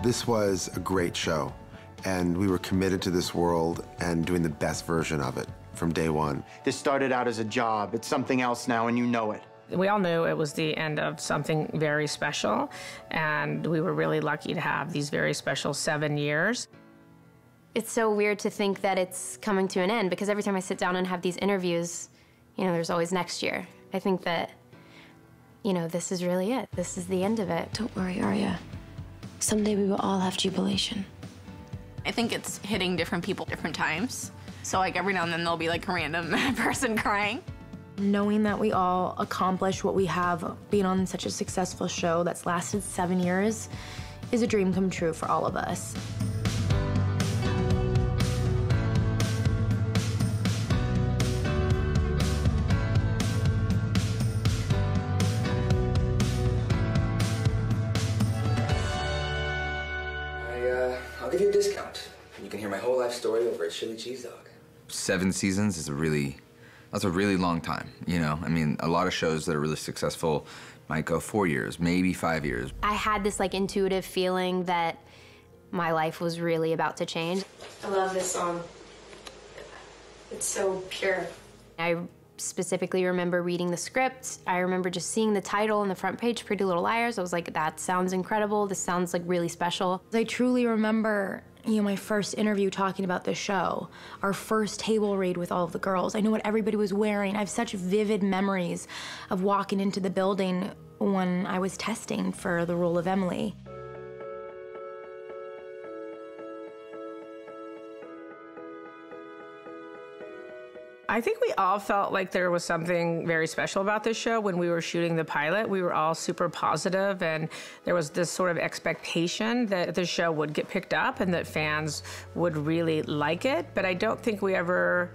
This was a great show, and we were committed to this world and doing the best version of it from day one. This started out as a job. It's something else now, and you know it. We all knew it was the end of something very special, and we were really lucky to have these very special 7 years. It's so weird to think that it's coming to an end, because every time I sit down and have these interviews, you know, there's always next year. I think that, you know, this is really it. This is the end of it. Don't worry, Arya. Someday we will all have jubilation. I think it's hitting different people different times. So like every now and then there'll be like a random person crying. Knowing that we all accomplished what we have being on such a successful show that's lasted 7 years is a dream come true for all of us. I'll give you a discount. You can hear my whole life story over a chili cheese dog. 7 seasons is that's a really long time, you know? I mean, a lot of shows that are really successful might go 4 years, maybe 5 years. I had this like intuitive feeling that my life was really about to change. I love this song. It's so pure. I specifically remember reading the script. I remember just seeing the title on the front page, Pretty Little Liars. I was like, that sounds incredible. This sounds like really special. I truly remember, you know, my first interview talking about this show, our first table read with all of the girls. I knew what everybody was wearing. I have such vivid memories of walking into the building when I was testing for the role of Emily. I think we all felt like there was something very special about this show when we were shooting the pilot. We were all super positive, and there was this sort of expectation that the show would get picked up and that fans would really like it. But I don't think we ever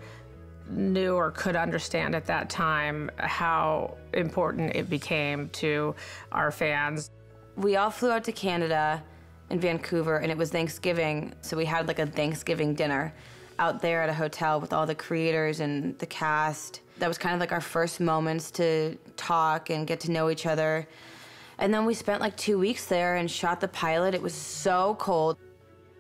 knew or could understand at that time how important it became to our fans. We all flew out to Canada in Vancouver, and it was Thanksgiving, so we had like a Thanksgiving dinner out there at a hotel with all the creators and the cast. That was kind of like our first moments to talk and get to know each other. And then we spent like 2 weeks there and shot the pilot. It was so cold.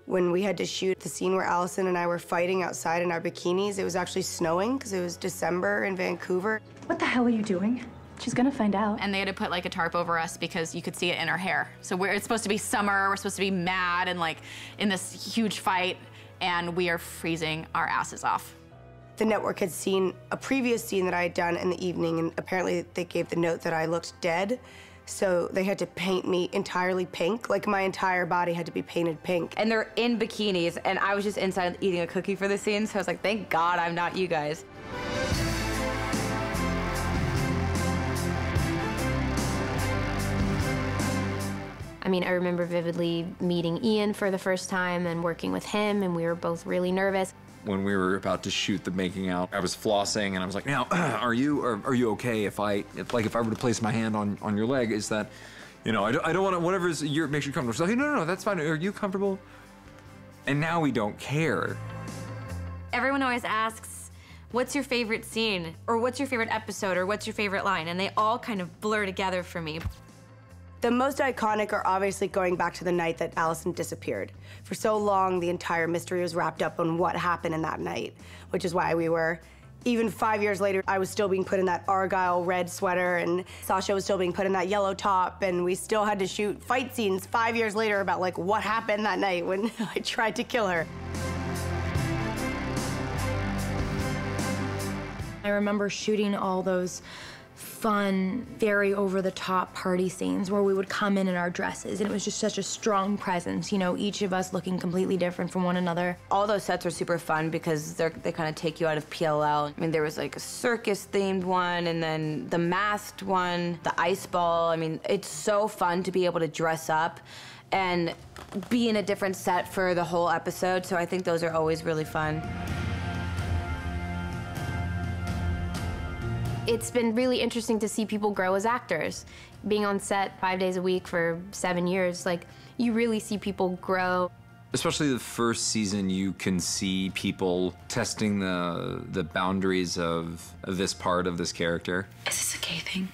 When we had to shoot the scene where Allison and I were fighting outside in our bikinis, it was actually snowing because it was December in Vancouver. What the hell are you doing? She's gonna find out. And they had to put like a tarp over us because you could see it in our hair. So it's supposed to be summer, we're supposed to be mad and like in this huge fight, and we are freezing our asses off. The network had seen a previous scene that I had done in the evening, and apparently they gave the note that I looked dead, so they had to paint me entirely pink. Like, my entire body had to be painted pink. And they're in bikinis, and I was just inside eating a cookie for the scene, so I was like, thank God I'm not you guys. I mean, I remember vividly meeting Ian for the first time and working with him, and we were both really nervous. When we were about to shoot the making out, I was flossing, and I was like, "Now, are you okay if I were to place my hand on your leg? Is that, you know, I don't want to, whatever makes you comfortable." So, hey, no, that's fine. Are you comfortable? And now we don't care. Everyone always asks, what's your favorite scene? Or what's your favorite episode? Or what's your favorite line? And they all kind of blur together for me. The most iconic are obviously going back to the night that Allison disappeared. For so long, the entire mystery was wrapped up on what happened in that night, which is why we were, even 5 years later, I was still being put in that Argyle red sweater, and Sasha was still being put in that yellow top, and we still had to shoot fight scenes 5 years later about like what happened that night when I tried to kill her. I remember shooting all those fun, very over-the-top party scenes where we would come in our dresses, and it was just such a strong presence, you know, each of us looking completely different from one another. All those sets are super fun because they kind of take you out of PLL. I mean, there was like a circus-themed one, and then the masked one, the ice ball. I mean, it's so fun to be able to dress up and be in a different set for the whole episode, so I think those are always really fun. It's been really interesting to see people grow as actors. Being on set 5 days a week for 7 years, like, you really see people grow. Especially the first season, you can see people testing the boundaries of this part of this character. Is this a gay thing?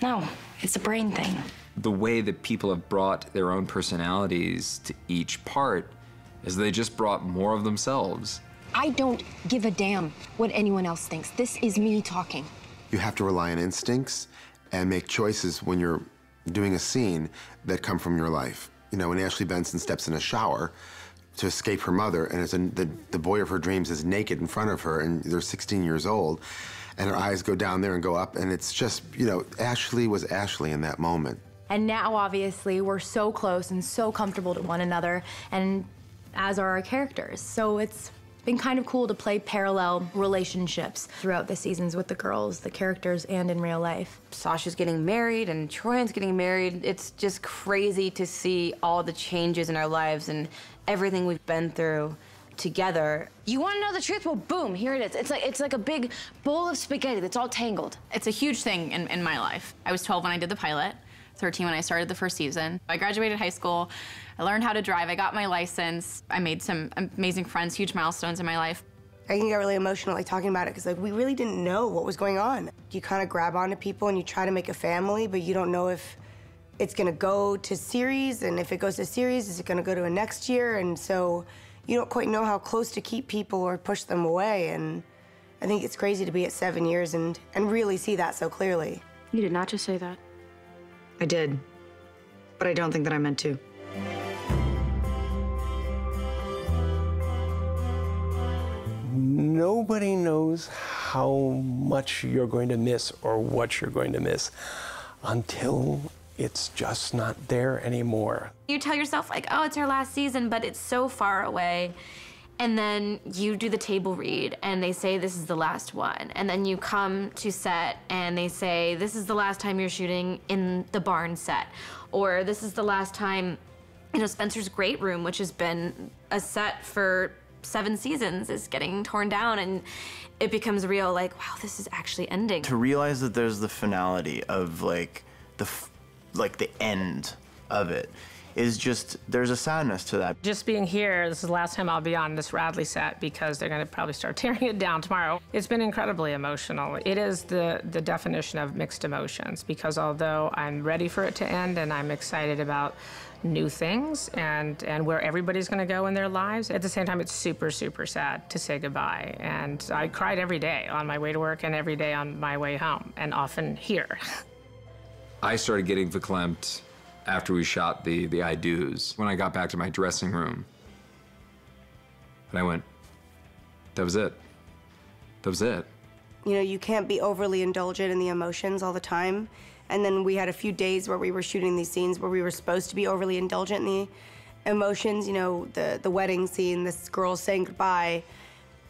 No, it's a brain thing. the way that people have brought their own personalities to each part is they just brought more of themselves. I don't give a damn what anyone else thinks. This is me talking. You have to rely on instincts and make choices when you're doing a scene that come from your life. You know, when Ashley Benson steps in a shower to escape her mother, and the boy of her dreams is naked in front of her, and they're 16 years old, and her eyes go down there and go up, and it's just, you know, Ashley was Ashley in that moment. And now, obviously, we're so close and so comfortable to one another, and as are our characters. So it's been kind of cool to play parallel relationships throughout the seasons with the girls, the characters, and in real life. Sasha's getting married and Troyan's getting married. It's just crazy to see all the changes in our lives and everything we've been through together. You want to know the truth? Well, boom, here it is. It's like a big bowl of spaghetti that's all tangled. It's a huge thing in my life. I was 12 when I did the pilot, 13 when I started the first season. I graduated high school, I learned how to drive, I got my license, I made some amazing friends, huge milestones in my life. I can get really emotional like talking about it because like we really didn't know what was going on. You kind of grab onto people and you try to make a family, but you don't know if it's gonna go to series, and if it goes to series, is it gonna go to a next year? And so you don't quite know how close to keep people or push them away. And I think it's crazy to be at 7 years and really see that so clearly. You did not just say that. I did, but I don't think that I meant to. Nobody knows how much you're going to miss or what you're going to miss until it's just not there anymore. You tell yourself, like, oh, it's our last season, but it's so far away. And then you do the table read, and they say this is the last one. And then you come to set, and they say this is the last time you're shooting in the barn set. Or this is the last time, you know, Spencer's Great Room, which has been a set for 7 seasons, is getting torn down, and it becomes real, like, wow, this is actually ending. To realize that there's the finality of like the end of it is just, there's a sadness to that. Just being here, this is the last time I'll be on this Radley set because they're gonna probably start tearing it down tomorrow. It's been incredibly emotional. It is the definition of mixed emotions, because although I'm ready for it to end and I'm excited about new things and where everybody's gonna go in their lives, at the same time it's super, super sad to say goodbye. And I cried every day on my way to work and every day on my way home, and often here. I started getting verklempt after we shot the I do's. When I got back to my dressing room, and I went, that was it. That was it. You know, you can't be overly indulgent in the emotions all the time. And then we had a few days where we were shooting these scenes where we were supposed to be overly indulgent in the emotions, you know, the wedding scene, this girl saying goodbye.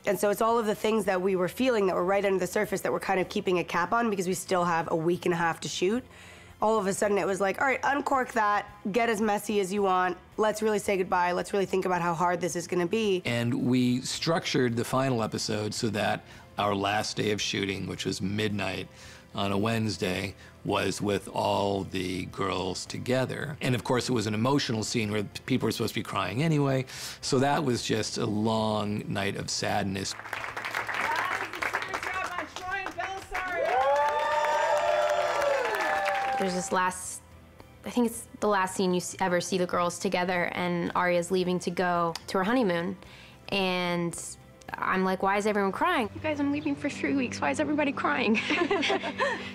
And so it's all of the things that we were feeling that were right under the surface that we're kind of keeping a cap on because we still have a week and a half to shoot. All of a sudden it was like, all right, uncork that, get as messy as you want, let's really say goodbye, let's really think about how hard this is gonna be. And we structured the final episode so that our last day of shooting, which was midnight on a Wednesday, was with all the girls together. And of course it was an emotional scene where people were supposed to be crying anyway, so that was just a long night of sadness. There's this last, I think it's the last scene you ever see the girls together, and Aria's leaving to go to her honeymoon. And I'm like, why is everyone crying? You guys, I'm leaving for 3 weeks. Why is everybody crying?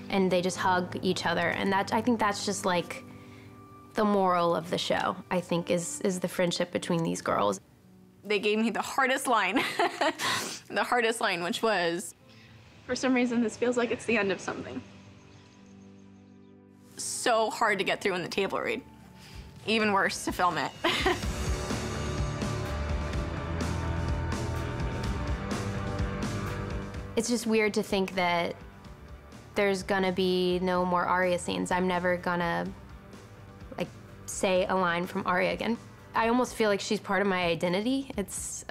And they just hug each other. And that, I think that's just like the moral of the show, I think, is the friendship between these girls. They gave me the hardest line, the hardest line, which was, for some reason, this feels like it's the end of something. So hard to get through in the table read. Even worse to film it. It's just weird to think that there's gonna be no more Aria scenes. I'm never gonna like say a line from Aria again. I almost feel like she's part of my identity. It's,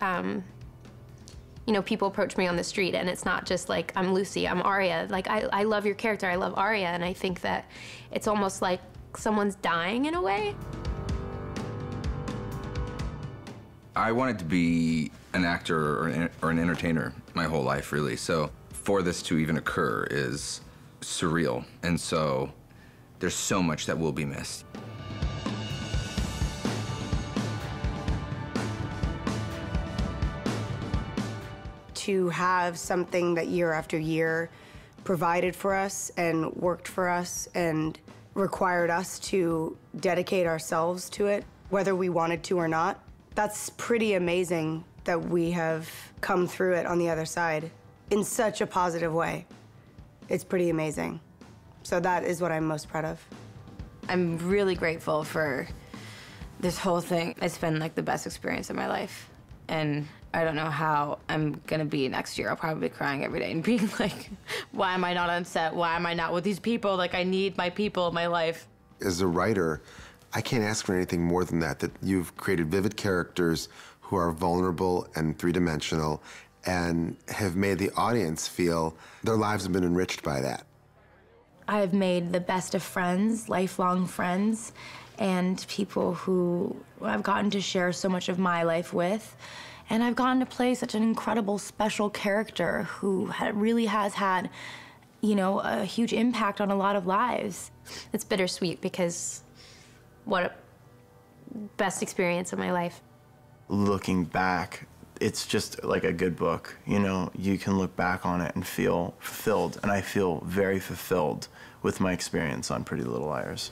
you know, people approach me on the street and it's not just like, I'm Lucy, I'm Aria. Like, I love your character, I love Aria, and I think that it's almost like someone's dying in a way. I wanted to be an actor or an entertainer my whole life, really. So for this to even occur is surreal. And so there's so much that will be missed. To have something that year after year provided for us and worked for us and required us to dedicate ourselves to it, whether we wanted to or not, that's pretty amazing that we have come through it on the other side in such a positive way. It's pretty amazing. So that is what I'm most proud of. I'm really grateful for this whole thing. It's been like the best experience of my life. And I don't know how I'm gonna be next year. I'll probably be crying every day and being like, why am I not on set? Why am I not with these people? Like, I need my people in my life. As a writer, I can't ask for anything more than that you've created vivid characters who are vulnerable and three-dimensional and have made the audience feel their lives have been enriched by that. I've made the best of friends, lifelong friends, and people who I've gotten to share so much of my life with. And I've gotten to play such an incredible, special character who really has had, you know, a huge impact on a lot of lives. It's bittersweet because what a best experience of my life. Looking back, it's just like a good book. You know, you can look back on it and feel fulfilled, and I feel very fulfilled with my experience on Pretty Little Liars.